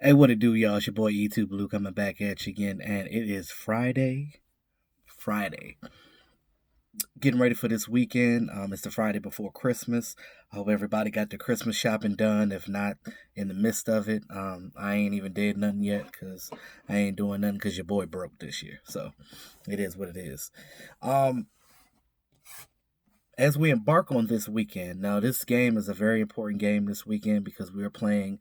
Hey, what it do, y'all? It's your boy E2 Blue coming back at you again, and it is Friday. Friday. Getting ready for this weekend. It's the Friday before Christmas. I hope everybody got their Christmas shopping done. If not, in the midst of it, I ain't even did nothing yet because I ain't doing nothing because your boy broke this year. So it is what it is. Um, as we embark on this weekend, now this game is a very important game this weekend because we are playing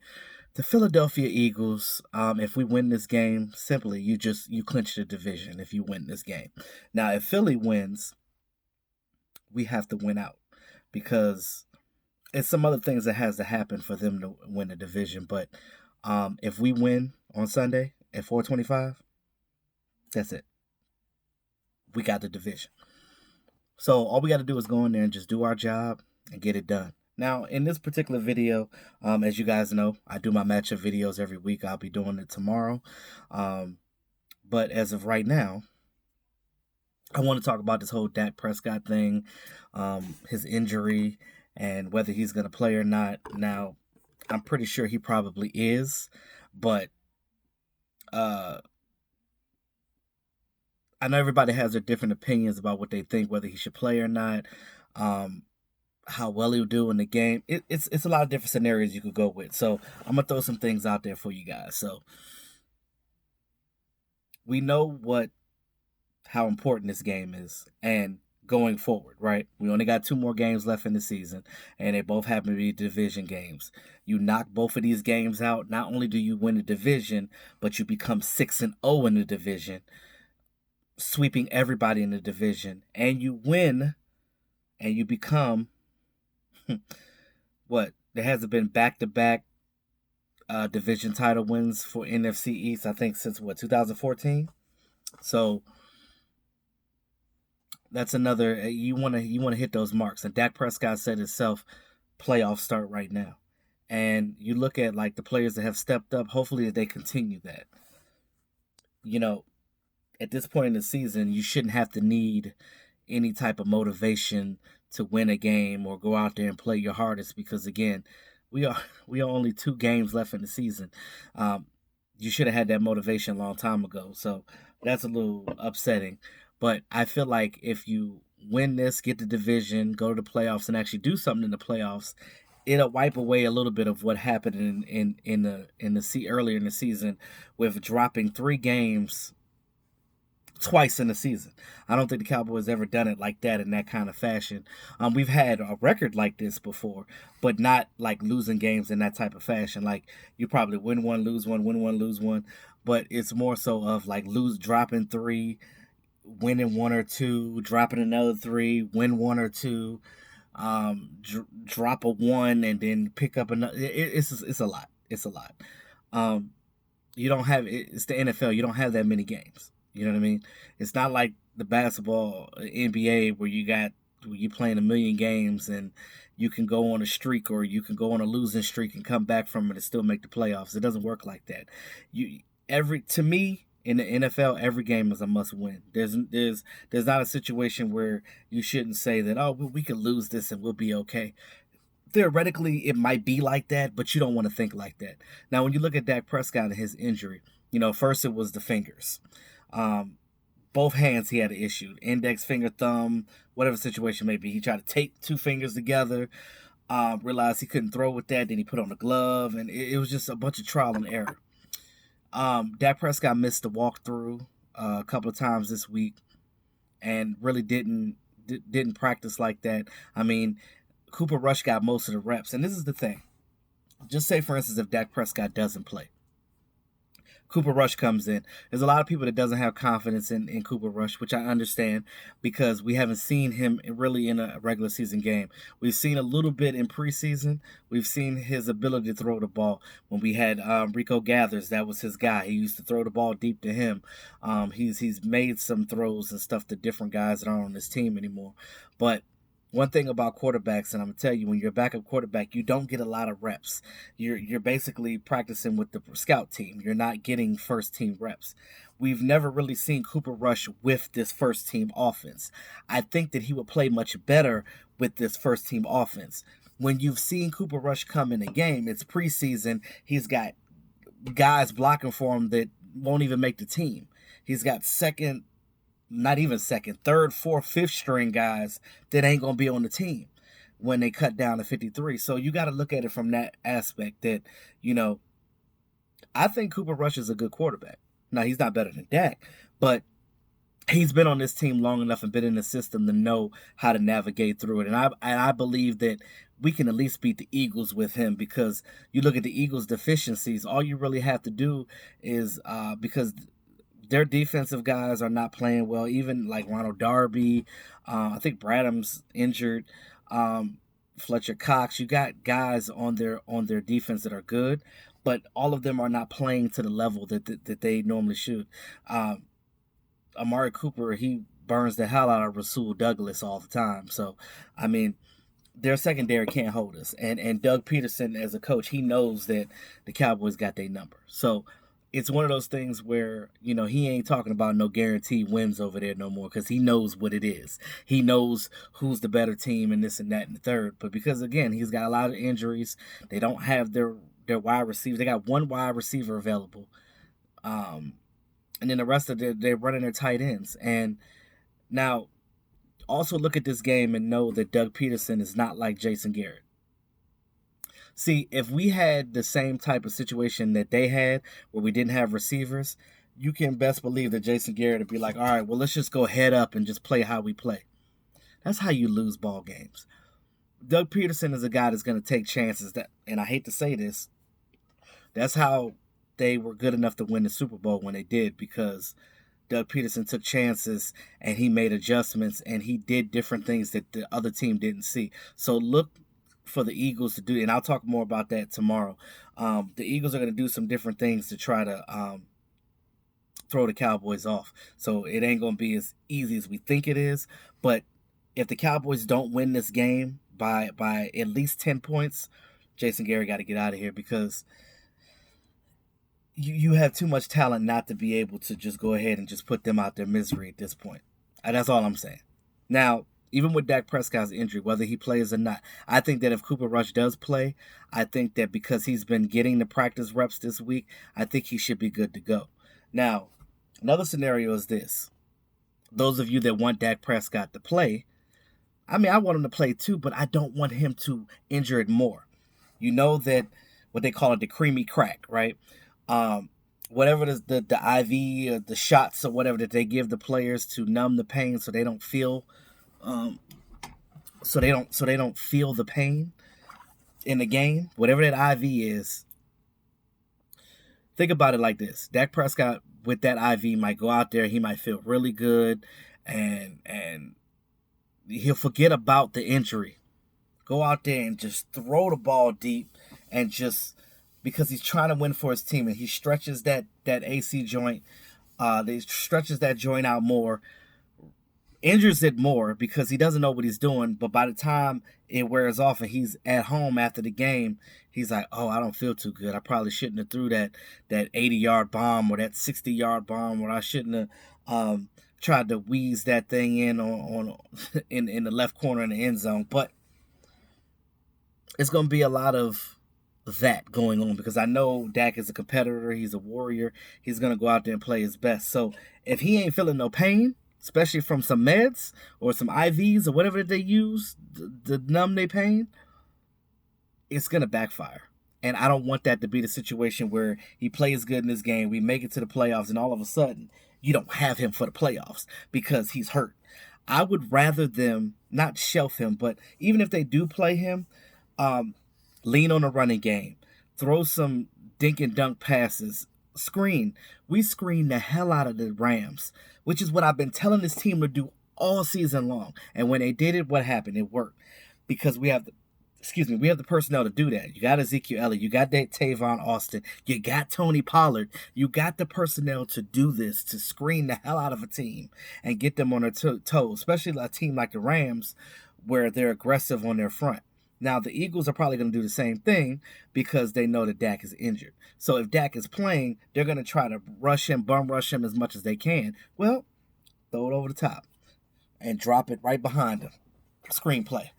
the Philadelphia Eagles. If we win this game, simply you clinch the division if you win this game. Now, if Philly wins, we have to win out because it's some other things that has to happen for them to win the division. But if we win on Sunday at 425, that's it. We got the division. So all we got to do is go in there and just do our job and get it done. Now, in this particular video, as you guys know, I do my matchup videos every week. I'll be doing it tomorrow. But as of right now, I want to talk about this whole Dak Prescott thing, his injury, and whether he's going to play or not. Now, I'm pretty sure he probably is, but uh, I know everybody has their different opinions about what they think, whether he should play or not, how well he'll do in the game. It's a lot of different scenarios you could go with. So I'm gonna throw some things out there for you guys. So we know how important this game is, and going forward, right? We only got 2 more games left in the season, and they both happen to be division games. You knock both of these games out, not only do you win the division, but you become 6-0 in the division, sweeping everybody in the division, and you win, and you become what? There hasn't been back-to-back division title wins for NFC East, I think, since 2014. So that's another. You want to hit those marks, and Dak Prescott said himself, playoffs start right now. And you look at like the players that have stepped up. Hopefully, they continue that. You know, at this point in the season, you shouldn't have to need any type of motivation to win a game or go out there and play your hardest because again, we are only 2 games left in the season. You should have had that motivation a long time ago. So that's a little upsetting. But I feel like if you win this, get the division, go to the playoffs, and actually do something in the playoffs, it'll wipe away a little bit of what happened earlier in the season with dropping 3 games twice in the season. I don't think the Cowboys ever done it like that in that kind of fashion. We've had a record like this before, but not like losing games in that type of fashion. Like you probably win one, lose one, win one, lose one, but it's more so of like dropping 3, winning 1 or 2, dropping another 3, win 1 or 2, drop a 1, and then pick up another. It's a lot. It's a lot. Um, you don't have it's the NFL. You don't have that many games. You know what I mean? It's not like the basketball NBA where you playing a million games and you can go on a streak or you can go on a losing streak and come back from it and still make the playoffs. It doesn't work like that. To me in the NFL, every game is a must win. There's not a situation where you shouldn't say that, oh, we could lose this and we'll be okay. Theoretically, it might be like that, but you don't want to think like that. Now, when you look at Dak Prescott and his injury, first it was the fingers. Both hands he had an issue. Index finger, thumb, whatever the situation may be. He tried to tape 2 fingers together, realized he couldn't throw with that, then he put on a glove, and it was just a bunch of trial and error. Dak Prescott missed the walkthrough a couple of times this week and really didn't practice like that. I mean, Cooper Rush got most of the reps, and this is the thing. Just say, for instance, if Dak Prescott doesn't play, Cooper Rush comes in. There's a lot of people that doesn't have confidence in Cooper Rush, which I understand because we haven't seen him really in a regular season game. We've seen a little bit in preseason. We've seen his ability to throw the ball. When we had Rico Gathers, that was his guy. He used to throw the ball deep to him. He's made some throws and stuff to different guys that aren't on his team anymore. But one thing about quarterbacks, and I'm gonna tell you, when you're a backup quarterback, you don't get a lot of reps. You're basically practicing with the scout team. You're not getting first team reps. We've never really seen Cooper Rush with this first team offense. I think that he would play much better with this first team offense. When you've seen Cooper Rush come in a game, it's preseason. He's got guys blocking for him that won't even make the team. He's got not even second, third, fourth, fifth string guys that ain't going to be on the team when they cut down to 53. So you got to look at it from that aspect that, I think Cooper Rush is a good quarterback. Now, he's not better than Dak, but he's been on this team long enough and been in the system to know how to navigate through it. And I believe that we can at least beat the Eagles with him, because you look at the Eagles' deficiencies, all you really have to do is because their defensive guys are not playing well, even like Ronald Darby, I think Bradham's injured, Fletcher Cox. You got guys on their defense that are good, but all of them are not playing to the level that they normally should. Amari Cooper, he burns the hell out of Rasul Douglas all the time. So, I mean, their secondary can't hold us. And Doug Peterson, as a coach, he knows that the Cowboys got their number. So it's one of those things where, he ain't talking about no guaranteed wins over there no more, because he knows what it is. He knows who's the better team and this and that and the third. But because, again, he's got a lot of injuries, they don't have their wide receivers. They got one wide receiver available. And then the rest of they're running their tight ends. And now, also look at this game and know that Doug Peterson is not like Jason Garrett. See, if we had the same type of situation that they had, where we didn't have receivers, you can best believe that Jason Garrett would be like, all right, well, let's just go head up and just play how we play. That's how you lose ball games. Doug Peterson is a guy that's going to take chances, and I hate to say this, that's how they were good enough to win the Super Bowl when they did, because Doug Peterson took chances and he made adjustments and he did different things that the other team didn't see. So look for the Eagles to do, and I'll talk more about that tomorrow. The Eagles are going to do some different things to try to throw the Cowboys off. So it ain't going to be as easy as we think it is. But if the Cowboys don't win this game by at least 10 points, Jason Garrett got to get out of here, because you have too much talent not to be able to just go ahead and just put them out their misery at this point. And that's all I'm saying. Now, even with Dak Prescott's injury, whether he plays or not, I think that if Cooper Rush does play, I think that because he's been getting the practice reps this week, I think he should be good to go. Now, another scenario is this. Those of you that want Dak Prescott to play, I mean, I want him to play too, but I don't want him to injure it more. You know that what they call it, the creamy crack, right? Whatever the IV or the shots or whatever that they give the players to numb the pain, so they don't feel, so they don't feel the pain in the game. Whatever that IV is, think about it like this: Dak Prescott with that IV might go out there, he might feel really good, and he'll forget about the injury. Go out there and just throw the ball deep, and just because he's trying to win for his team, and he stretches that AC joint, he stretches that joint out more, injures it more because he doesn't know what he's doing. But by the time it wears off and he's at home after the game, he's like, oh, I don't feel too good. I probably shouldn't have threw that 80-yard bomb or that 60-yard bomb, or I shouldn't have tried to wheeze that thing in in the left corner in the end zone. But it's going to be a lot of that going on, because I know Dak is a competitor. He's a warrior. He's going to go out there and play his best. So if he ain't feeling no pain, especially from some meds or some IVs or whatever they use to numb their pain, it's going to backfire. And I don't want that to be the situation where he plays good in this game, we make it to the playoffs, and all of a sudden you don't have him for the playoffs because he's hurt. I would rather them not shelf him, but even if they do play him, lean on the running game, throw some dink and dunk passes, screen. We screen the hell out of the Rams, which is what I've been telling this team to do all season long. And when they did it, what happened? It worked, because we have the personnel to do that. You got Ezekiel Elliott, you got that Tavon Austin, you got Tony Pollard, you got the personnel to do this, to screen the hell out of a team and get them on their toes, especially a team like the Rams, where they're aggressive on their front. Now, the Eagles are probably going to do the same thing because they know that Dak is injured. So if Dak is playing, they're going to try to bum rush him as much as they can. Well, throw it over the top and drop it right behind him. Screenplay.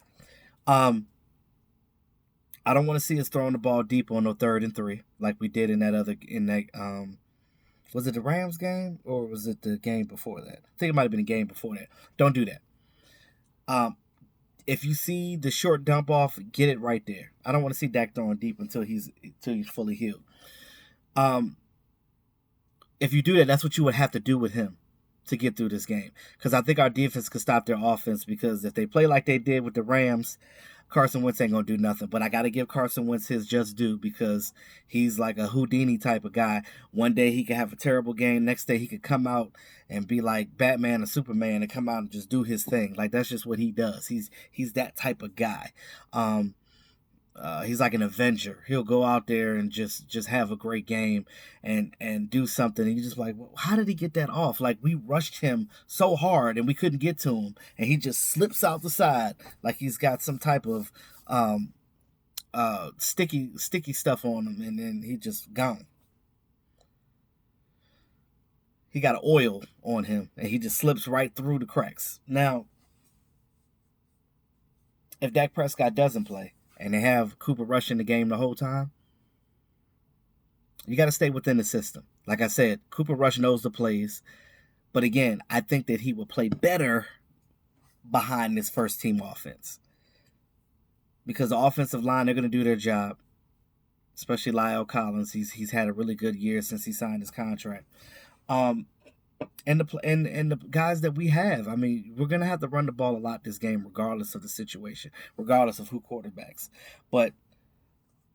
I don't want to see us throwing the ball deep on no 3rd and 3 like we did in that was it the Rams game or was it the game before that? I think it might have been the game before that. Don't do that. Um, if you see the short dump off, get it right there. I don't want to see Dak throwing deep until he's fully healed. Um, if you do that, that's what you would have to do with him to get through this game. Because I think our defense could stop their offense. Because if they play like they did with the Rams, Carson Wentz ain't gonna do nothing. But I gotta give Carson Wentz his just due because he's like a Houdini type of guy. One day he could have a terrible game. Next day he could come out and be like Batman or Superman and come out and just do his thing. Like that's just what he does. He's that type of guy. He's like an Avenger. He'll go out there and just have a great game and do something. And you're just like, well, how did he get that off? Like we rushed him so hard and we couldn't get to him, and he just slips out the side like he's got some type of sticky stuff on him, and then he just gone. He got oil on him, and he just slips right through the cracks. Now, if Dak Prescott doesn't play, and they have Cooper Rush in the game the whole time, you got to stay within the system. Like I said, Cooper Rush knows the plays. But again, I think that he will play better behind this first team offense. Because the offensive line, they're going to do their job. Especially Lyle Collins. He's had a really good year since he signed his contract. And the guys that we have, I mean, we're gonna have to run the ball a lot this game, regardless of the situation, regardless of who quarterbacks. But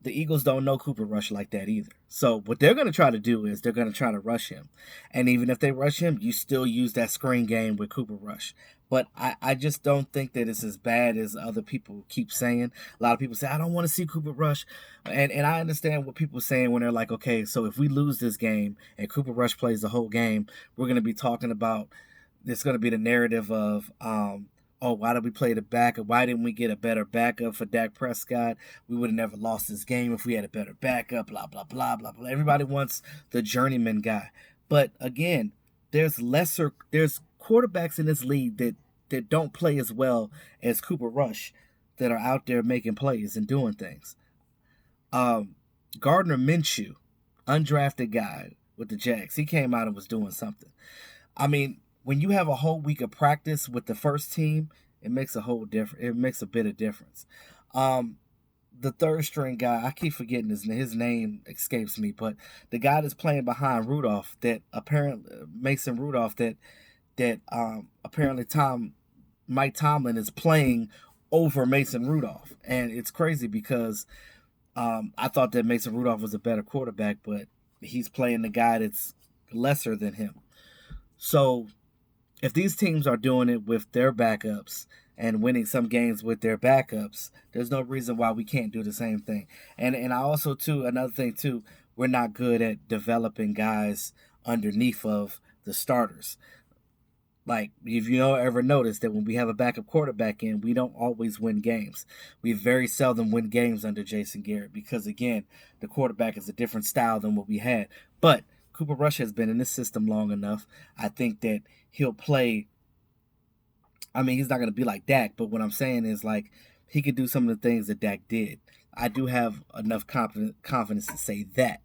the Eagles don't know Cooper Rush like that either. So what they're gonna try to do is they're gonna try to rush him, and even if they rush him, you still use that screen game with Cooper Rush. But I just don't think that it's as bad as other people keep saying. A lot of people say, I don't want to see Cooper Rush. And I understand what people are saying when they're like, okay, so if we lose this game and Cooper Rush plays the whole game, we're going to be talking about, it's going to be the narrative of, oh, why did we play the backup? Why didn't we get a better backup for Dak Prescott? We would have never lost this game if we had a better backup, blah, blah, blah, blah, blah. Everybody wants the journeyman guy. But again, there's quarterbacks in this league that don't play as well as Cooper Rush that are out there making plays and doing things. Gardner Minshew, undrafted guy with the Jags, he came out and was doing something. I mean, when you have a whole week of practice with the first team, it makes a bit of difference. The third string guy, I keep forgetting his name escapes me, but the guy that's playing behind Rudolph, that apparently Mason Rudolph, that apparently Mike Tomlin is playing over Mason Rudolph, and it's crazy because I thought that Mason Rudolph was a better quarterback, but he's playing the guy that's lesser than him. So if these teams are doing it with their backups and winning some games with their backups, there's no reason why we can't do the same thing. And I also too, another thing too, we're not good at developing guys underneath of the starters. Like, if you ever noticed that when we have a backup quarterback in, we don't always win games. We very seldom win games under Jason Garrett because, again, the quarterback is a different style than what we had. But Cooper Rush has been in this system long enough. I think that he'll play. I mean, he's not going to be like Dak, but what I'm saying is, like, he could do some of the things that Dak did. I do have enough confidence to say that.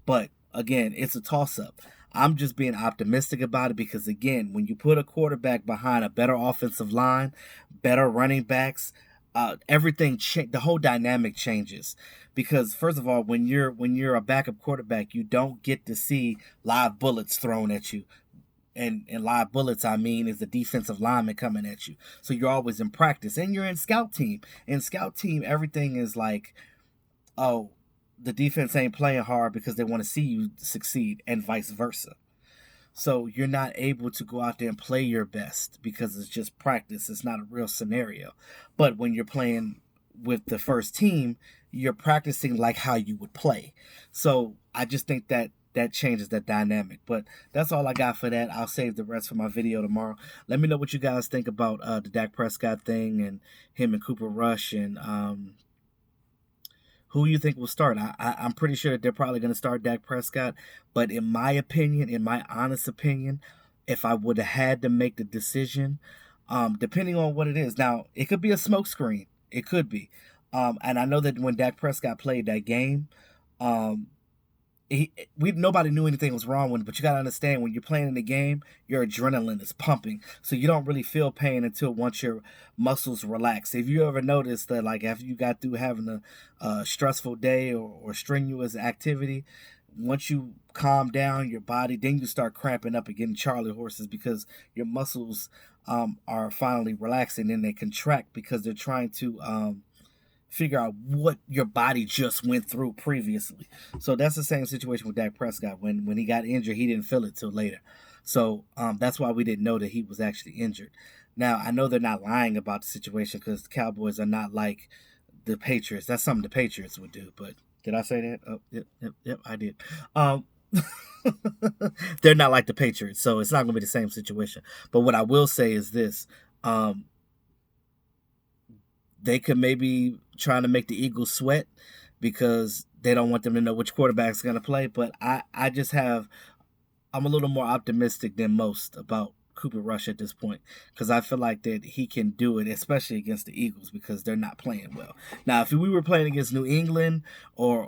But, again, it's a toss-up. I'm just being optimistic about it because, again, when you put a quarterback behind a better offensive line, better running backs, everything, the whole dynamic changes. Because, first of all, when you're a backup quarterback, you don't get to see live bullets thrown at you. And live bullets, I mean, is the defensive lineman coming at you. So you're always in practice. And you're in scout team. In scout team, everything is like, oh, the defense ain't playing hard because they want to see you succeed, and vice versa. So you're not able to go out there and play your best because it's just practice. It's not a real scenario. But when you're playing with the first team, you're practicing like how you would play. So I just think that changes that dynamic. But that's all I got for that. I'll save the rest for my video tomorrow. Let me know what you guys think about the Dak Prescott thing and him and Cooper Rush, and who you think will start. I'm pretty sure that they're probably going to start Dak Prescott. But in my opinion, in my honest opinion, if I would have had to make the decision, depending on what it is. Now, it could be a smokescreen. It could be. And I know that when Dak Prescott played that game, um, nobody knew anything was wrong with him, but you gotta understand when you're playing in the game, your adrenaline is pumping, so you don't really feel pain until once your muscles relax. If you ever notice that, like after you got through having a stressful day or strenuous activity, once you calm down your body, then you start cramping up and getting Charlie horses because your muscles are finally relaxing and they contract because they're trying to figure out what your body just went through previously. So that's the same situation with Dak Prescott. When he got injured, he didn't feel it till later. So that's why we didn't know that he was actually injured. Now I know they're not lying about the situation because the Cowboys are not like the Patriots. That's something the Patriots would do. But did I say that? Oh, yep, I did. Um, they're not like the Patriots, so it's not going to be the same situation. But what I will say is this: um, they could maybe trying to make the Eagles sweat because they don't want them to know which quarterback's going to play. But I'm a little more optimistic than most about Cooper Rush at this point because I feel like that he can do it, especially against the Eagles because they're not playing well. Now, if we were playing against New England or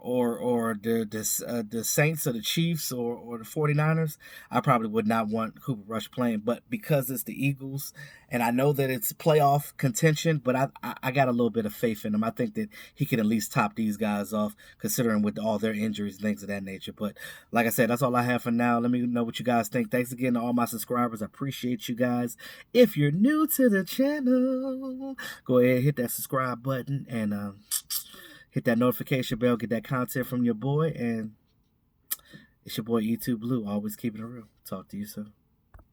the Saints or the Chiefs or the 49ers, I probably would not want Cooper Rush playing. But because it's the Eagles, and I know that it's playoff contention, but I got a little bit of faith in him. I think that he can at least top these guys off, considering with all their injuries and things of that nature. But like I said, that's all I have for now. Let me know what you guys think. Thanks again to all my subscribers. I appreciate you guys. If you're new to the channel, go ahead, hit that subscribe button and hit that notification bell. Get that content from your boy. And it's your boy E2 Blue. Always keeping it real. Talk to you soon.